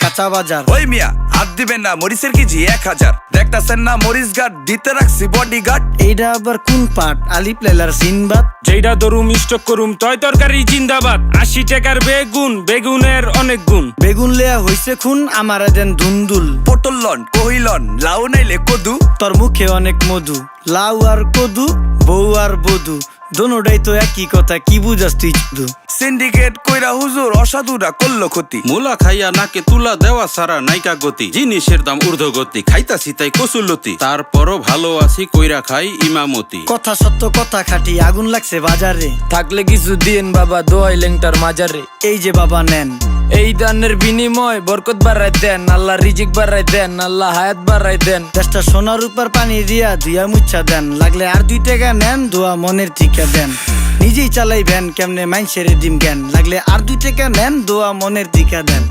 কাঁচা বাজার। ওই মিয়া হাত দিবেন না, মরিচের কেজি 1000। দেখতাছেন না মরিচ গার্ড দিতে রাখছি বডি গার্ড। এইটা আবার কোন পাট? আলিপ লাইলার সিনবাদ। যেইটা ধরুম স্টক করুম তয় তরকারি জিন্দাবাদ। 80 টাকার বেগুন, বেগুনের অনেক গুণ। বেগুন লেয়া হইছে খুন, আমারে দেন ধুন্দুল। পটল লন, কহিলন, লাউ নাইলে কদু। তোর মুখে অনেক মধু, লাউ আর কদু, বউ আর বধু, দোনোটাই তো একই কথা, কি বুঝাস তুই শুধু? সিন্ডিকেট কইরা হুজুর অসাধুরা করলো ক্ষতি। মুলা খাইয়া নাকে তুলা দেওয়া সারা নাইকা গতি। জিনিসের দাম ঊর্ধ্বগতি, খাইতাছি তাই কসুলতি। তারপরও ভালো আছি কইরা খাই ইমামতি। কথা সত্য কথা খাটি, আগুন লাগছে বাজারে। থাকলে কিছু দিয়েন বাবা, দোয়াই লেংটার মাজারে। এই যে বাবা নেন, এই দানের বিনিময় বরকত বাড়াই দেন, আল্লাহ রিজিক বাড়াই দেন, আল্লাহ হায়াত বাড়াই দেন। দেশটা সোনার উপর পানি দিয়া ধুইয়া মুচ্ছা দেন। লাগলে আর 2 টাকা নেন, দোয়া মনের ঠিকা দেন। নিজেই চালাই ভ্যান, কেমনে মাইনসেরে দিম জ্ঞান। লাগলে আর 2 টাকা নেন, দোয়া মনের ঠিকা দেন।